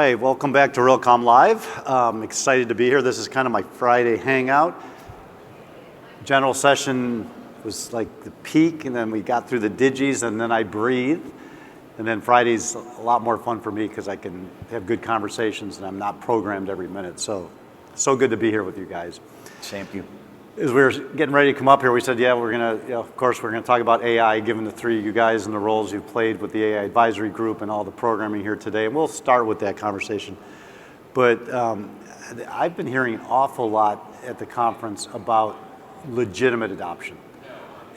right, welcome back to Realcomm Live. I'm excited to be here. This is kind of my Friday hangout. General session was like the peak, and then we got through the digis, and then I breathed. And then Friday's a lot more fun for me because I can have good conversations, and I'm not programmed every minute. So good to be here with you guys. Same to you. As we were getting ready to come up here, we said, yeah, we're going to, of course, we're going to talk about AI, given the three of you guys and the roles you've played with the AI advisory group and all the programming here today. And we'll start with that conversation. But I've been hearing an awful lot at the conference about legitimate adoption.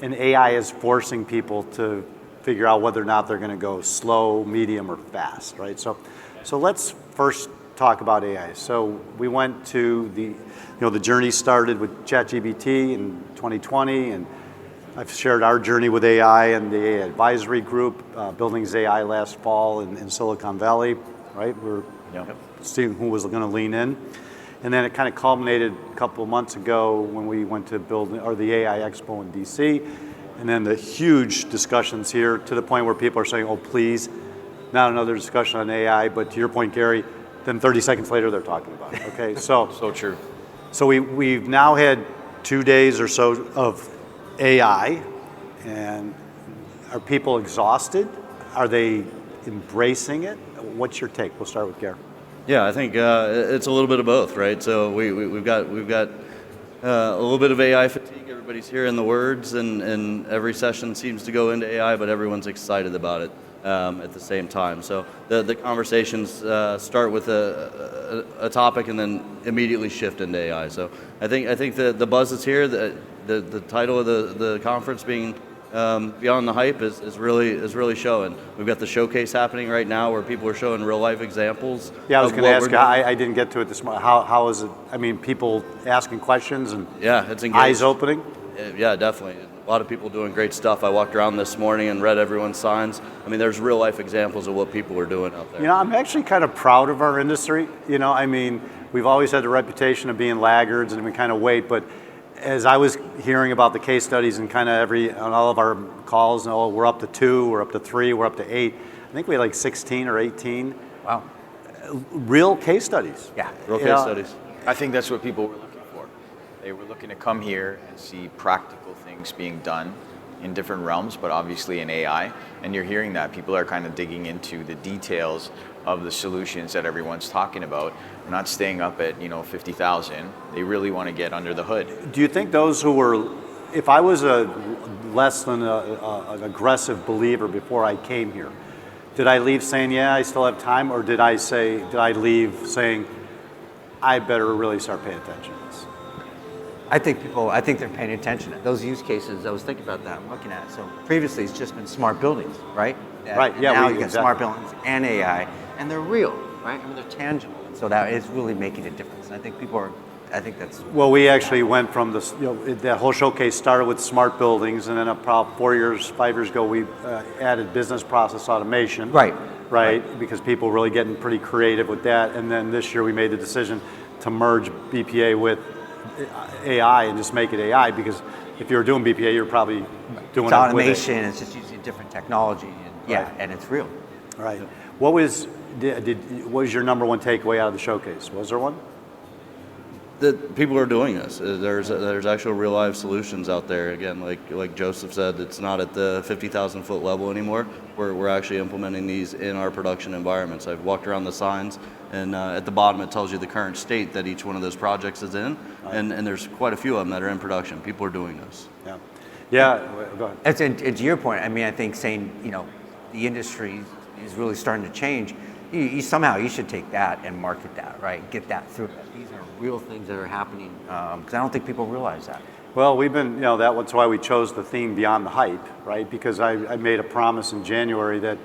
And AI is forcing people to figure out whether or not they're going to go slow, medium, or fast, right? So let's first talk about AI. So we went to the journey started with ChatGPT in 2020, and I've shared our journey with AI and the AI advisory group, Buildings AI last fall in Silicon Valley, right? We're seeing who was going to lean in. And then it kind of culminated a couple of months ago when we went to the AI Expo in DC, and then the huge discussions here to the point where people are saying, oh, please, not another discussion on AI, but to your point, Gary, then 30 seconds later they're talking about it, okay? So true. So we've now had 2 days or so of AI, and are people exhausted? Are they embracing it? What's your take? We'll start with Gary. Yeah, I think it's a little bit of both, right? So we've got a little bit of AI fatigue. Everybody's hearing the words, and every session seems to go into AI, but everyone's excited about it at the same time. So the conversations start with a topic and then immediately shift into AI. So I think the buzz is here. The title of the conference being Beyond the Hype is really showing. We've got the showcase happening right now where people are showing real life examples. Yeah, I was going to ask. I didn't get to it this morning. How is it? I mean, people asking questions and it's engaged. Eyes opening. Yeah, definitely. A lot of people doing great stuff. I walked around this morning and read everyone's signs. I mean, there's real life examples of what people are doing out there. You know, I'm actually kind of proud of our industry. You know, I mean, we've always had the reputation of being laggards and we kind of wait, but as I was hearing about the case studies and kind of on all of our calls, we're up to 2, we're up to 3, we're up to 8. I think we had like 16 or 18. Wow. Real case studies. Yeah. Real case studies. I think that's what people were looking for. They were looking to come here and see practical things being done in different realms, but obviously in AI. And you're hearing that. People are kind of digging into the details of the solutions that everyone's talking about. They're not staying up at 50,000. They really want to get under the hood. Do you think those who were, if I was a less than an aggressive believer before I came here, did I leave saying, yeah, I still have time, or did I leave saying, I better really start paying attention to this? I think they're paying attention. Those use cases, I was thinking about that, I'm looking at it. So previously it's just been smart buildings, right? Right, yeah. Now you got smart buildings and AI, and they're real, right? I mean, they're tangible. So that is really making a difference. And I think that's... Well, we actually went from that whole showcase started with smart buildings, and then about 5 years ago, we added business process automation. Right, because people were really getting pretty creative with that. And then this year we made the decision to merge BPA with AI and just make it AI, because if you were doing BPA, you're probably doing automation. With it. It's just using different technology, and and it's real. Right. What was your number one takeaway out of the showcase? Was there one? That people are doing this. There's actual real life solutions out there. Again, like Joseph said, it's not at the 50,000 foot level anymore. We're actually implementing these in our production environments. I've walked around the signs, and at the bottom it tells you the current state that each one of those projects is in, and there's quite a few of them that are in production. People are doing this. Yeah. Go ahead. And to your point, I mean, I think saying the industry is really starting to change. You should take that and market that, right? Get that through. These are real things that are happening, because I don't think people realize that. Well, we've been, that's why we chose the theme Beyond the Hype, right? Because I made a promise in January that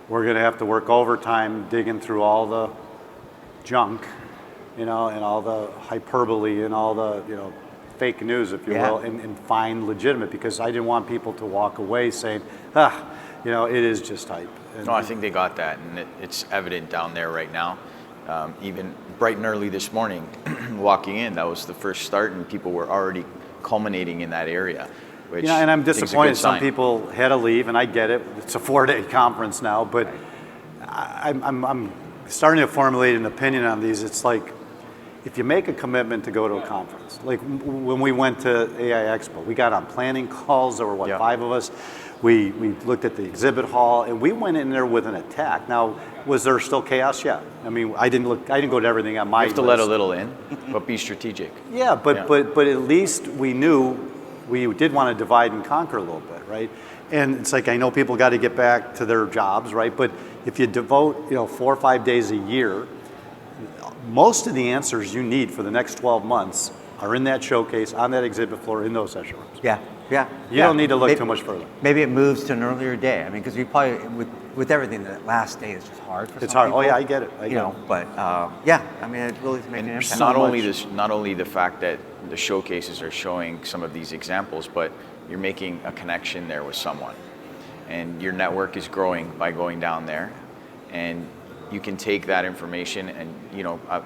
we're going to have to work overtime digging through all the junk, and all the hyperbole and all the, fake news, if you will, and find legitimate, because I didn't want people to walk away saying, it is just hype. No, I think they got that, and it's evident down there right now. Even bright and early this morning, walking in, that was the first start, and people were already culminating in that area. Which and I'm disappointed some people had to leave, and I get it. It's a 4-day conference now, but I'm starting to formulate an opinion on these. It's like, if you make a commitment to go to a conference, like when we went to AI Expo, we got on planning calls. There were 5 of us. We looked at the exhibit hall, and we went in there with an attack. Now, was there still chaos? Yeah. I mean, I didn't go to everything on my list. You have to let a little in, but be strategic. Yeah, but at least we knew we did want to divide and conquer a little bit, right? And it's like, I know people got to get back to their jobs, right? But if you devote 4 or 5 days a year, most of the answers you need for the next 12 months are in that showcase, on that exhibit floor, in those session rooms. Yeah. You don't need to look too much further. Maybe it moves to an earlier day. I mean, because we probably, with everything, that last day is just hard for It's some hard. people. Oh yeah, I get it. But yeah, I mean, it really is making an impact. Not only the fact that the showcases are showing some of these examples, but you're making a connection there with someone, and your network is growing by going down there, and you can take that information and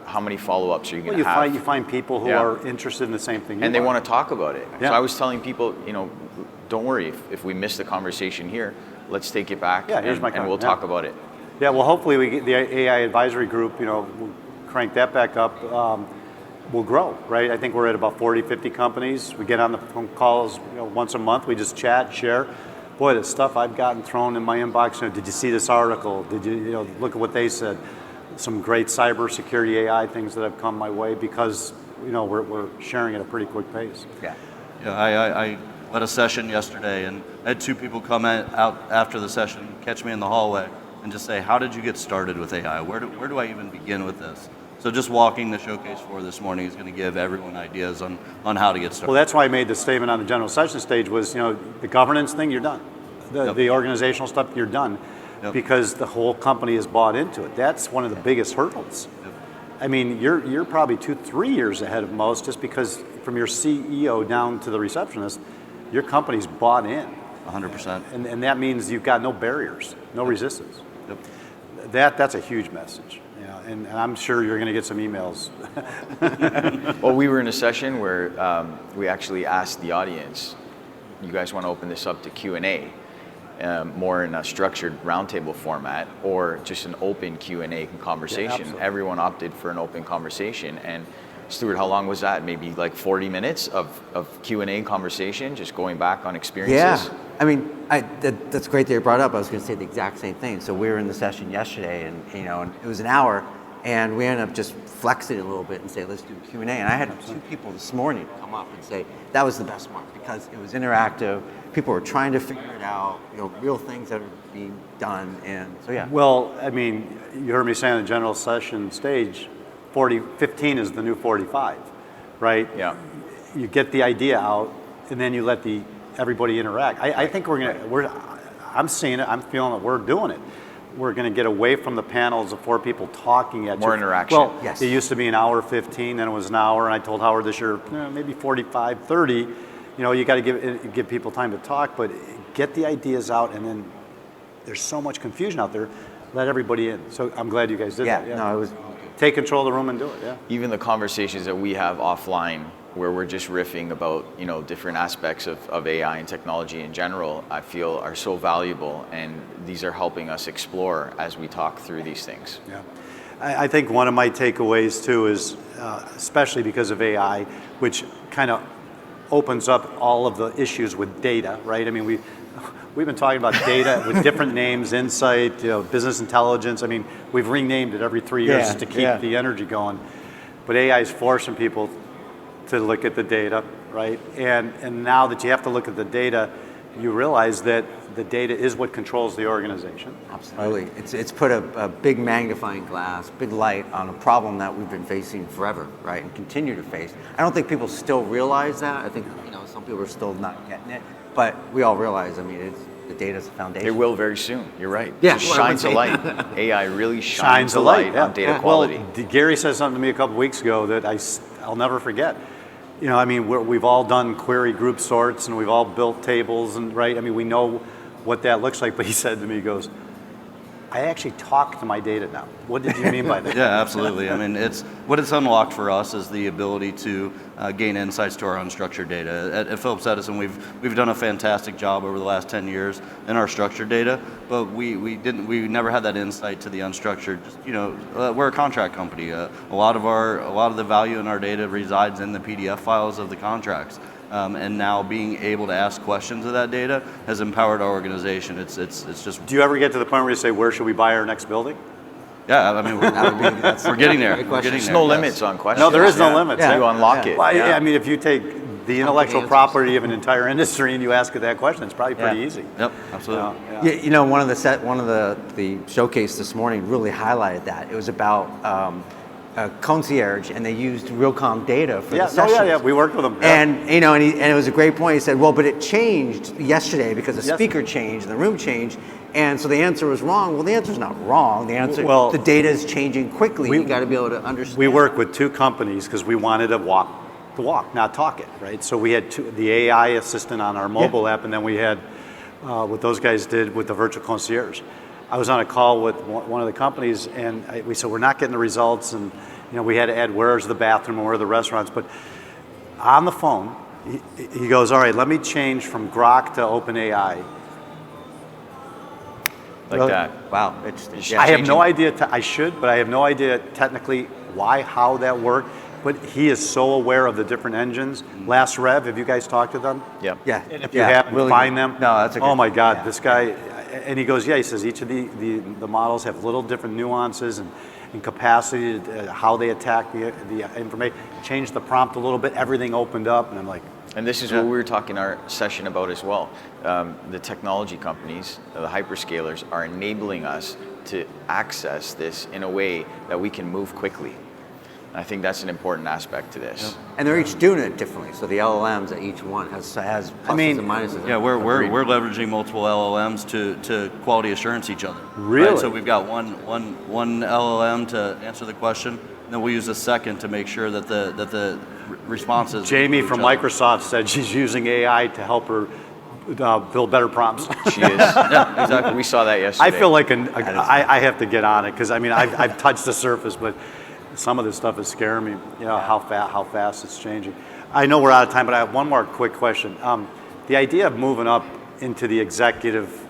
how many follow-ups are you going to have? You find people who are interested in the same thing, and they want to talk about it. Yeah. So I was telling people, don't worry if we miss the conversation here, let's take it back and we'll talk about it. Yeah, well, hopefully we get the AI advisory group, we'll crank that back up. We'll grow, right? I think we're at about 40, 50 companies. We get on the phone calls once a month. We just chat, share. Boy, the stuff I've gotten thrown in my inbox. Did you see this article? Did you look at what they said? Some great cybersecurity AI things that have come my way because we're sharing at a pretty quick pace. Yeah. I led a session yesterday, and I had 2 people come out after the session, catch me in the hallway, and just say, "How did you get started with AI? Where do I even begin with this?" So just walking the showcase floor this morning is going to give everyone ideas on how to get started. Well, that's why I made the statement on the general session stage was, the governance thing, you're done. The organizational stuff, you're done. Yep. Because the whole company is bought into it. That's one of the biggest hurdles. Yep. I mean, you're probably 2-3 years ahead of most just because from your CEO down to the receptionist, your company's bought in. 100%. And that means you've got no barriers, no resistance. Yep. That's a huge message. And I'm sure you're going to get some emails. Well, we were in a session where we actually asked the audience, you guys want to open this up to Q&A, more in a structured roundtable format or just an open Q&A conversation. Yeah, everyone opted for an open conversation. And Stuart, how long was that? Maybe like 40 minutes of Q&A conversation, just going back on experiences? Yeah, I mean, that's great that you brought up. I was going to say the exact same thing. So we were in the session yesterday, and and it was an hour, and we ended up just flexing it a little bit and say, let's do Q&A. And I had 2 people this morning come up and say that was the best one because it was interactive. People were trying to figure it out. Real things that are being done, and so yeah. Well, I mean, you heard me say on the general session stage, 15 is the new 45, right? Yeah. You get the idea out, and then you let everybody interact. I think I'm seeing it. I'm feeling it. We're doing it. We're going to get away from the panels of 4 people talking at you. More interaction. Well, yes. It used to be an hour 15, then it was an hour, and I told Howard this year, maybe 45, 30. You got to give people time to talk, but get the ideas out, and then there's so much confusion out there. Let everybody in. So I'm glad you guys did that. Yeah, no, it was. Take control of the room and do it, yeah. Even the conversations that we have offline where we're just riffing about, different aspects of AI and technology in general, I feel are so valuable, and these are helping us explore as we talk through these things. Yeah. I think one of my takeaways too is, especially because of AI, which kind of opens up all of the issues with data, right? I mean, we've been talking about data with different names, insight, business intelligence. I mean, we've renamed it every 3 years to keep the energy going. But AI is forcing people to look at the data, right? And now that you have to look at the data, you realize that the data is what controls the organization. Absolutely. It's put a big magnifying glass, big light on a problem that we've been facing forever, right? And continue to face. I don't think people still realize that. I think, some people are still not getting it. But we all realize, I mean, the data's the foundation. It will very soon. You're right. Yeah. It shines a light. AI really shines a light on data quality. Well, Gary said something to me a couple weeks ago that I'll never forget. I mean, we've all done query group sorts and we've all built tables and right. I mean, we know what that looks like. But he said to me, he goes, I actually talk to my data now. What did you mean by that? Yeah, absolutely. I mean, what it's unlocked for us is the ability to gain insights to our unstructured data. At Phillips Edison, we've done a fantastic job over the last 10 years in our structured data, but we never had that insight to the unstructured. We're a contract company. A lot of the value in our data resides in the PDF files of the contracts. And now being able to ask questions of that data has empowered our organization. It's just. Do you ever get to the point where you say, where should we buy our next building? Yeah, I mean, we're getting there. We're getting There's there. no limits on questions. No, there is no limits. You unlock it. Well, I mean, if you take the intellectual property of an entire industry and you ask it that question, it's probably pretty easy. Yep, absolutely. Yeah, one of the showcase this morning really highlighted that. It was about concierge, and they used Realcomm data for the sessions. We worked with them. And and it was a great point. He said, well, but it changed yesterday because the speaker changed and the room changed, and so the answer was wrong. Well, the answer's not wrong. The answer, the data is changing quickly. You got to be able to understand. We work with two companies because we wanted to walk the walk, not talk it, right? So we had the AI assistant on our mobile app, and then we had what those guys did with the virtual concierge. I was on a call with one of the companies, and we said we're not getting the results, and we had to add where's the bathroom and where are the restaurants. But on the phone, he goes, all right, let me change from Grok to OpenAI. Like that. Wow. I have no idea. I should, but I have no idea technically how that worked. But he is so aware of the different engines. Last Rev, have you guys talked to them? Yep. Yeah. And if you happen to find them, no, that's a good, oh my God, this guy, and he goes, he says each of the models have little different nuances and capacity, how they attack the information. Change the prompt a little bit, everything opened up, and I'm like. And this is what we were talking our session about as well. The technology companies, the hyperscalers, are enabling us to access this in a way that we can move quickly. I think that's an important aspect to this. Yep. And they're each doing it differently. So the LLMs at each one has pluses and minuses. Yeah, we're leveraging multiple LLMs to quality assurance each other. Really? Right? So we've got one LLM to answer the question, and then we use a second to make sure that the responses. Jamie from Microsoft said she's using AI to help her build better prompts. She is. Yeah, exactly. We saw that yesterday. I feel like I have to get on it because I mean I've touched the surface, but some of this stuff is scaring me. How fast it's changing. I know we're out of time, but I have one more quick question. The idea of moving up into the executive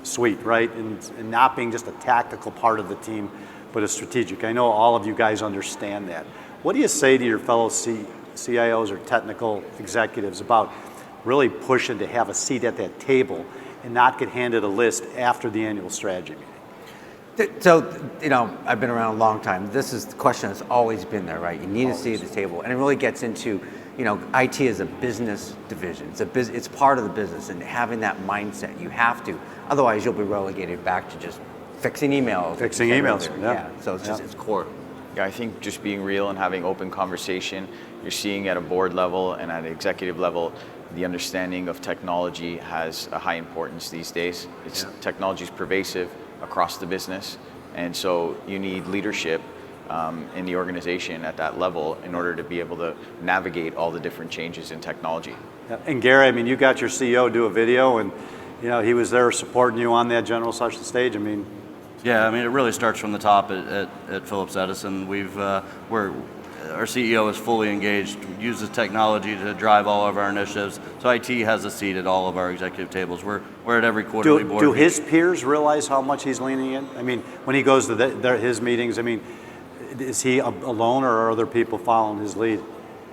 suite, right, and not being just a tactical part of the team, but a strategic. I know all of you guys understand that. What do you say to your fellow CIOs or technical executives about really pushing to have a seat at that table and not get handed a list after the annual strategy meeting? So, I've been around a long time. This is the question that's always been there, right? You need a seat at the table. And it really gets into, IT is a business division. It's part of the business, and having that mindset, you have to. Otherwise, you'll be relegated back to just fixing emails. Fixing emails, yeah. So it's just, it's core. Yeah, I think just being real and having open conversation, you're seeing at a board level and at an executive level, the understanding of technology has a high importance these days. Technology is pervasive across the business, and so you need leadership in the organization at that level in order to be able to navigate all the different changes in technology. And Gary, I mean, you got your CEO do a video, and he was there supporting you on that general session stage. I mean, yeah, I mean, it really starts from the top at Phillips Edison. Our CEO is fully engaged, uses technology to drive all of our initiatives. So IT has a seat at all of our executive tables. We're at every quarterly board. Do his peers realize how much he's leaning in? I mean, when he goes to his meetings, I mean, is he alone, or are other people following his lead?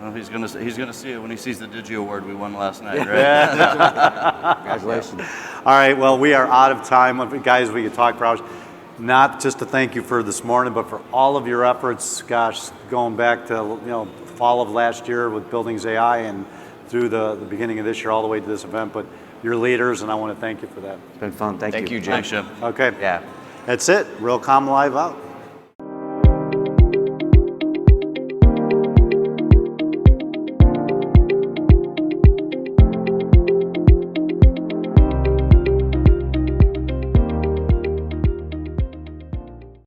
Well, he's gonna see it when he sees the Digi Award we won last night, right? Yeah. Congratulations. All right, well, we are out of time. Guys, we could talk for hours. Not just to thank you for this morning, but for all of your efforts, gosh, going back to fall of last year with Buildings AI and through the beginning of this year all the way to this event. But you're leaders, and I want to thank you for that. It's been fun. Thank you. Thank you, Jim. Thanks, Jim. Okay. Yeah. That's it. Realcomm Live out.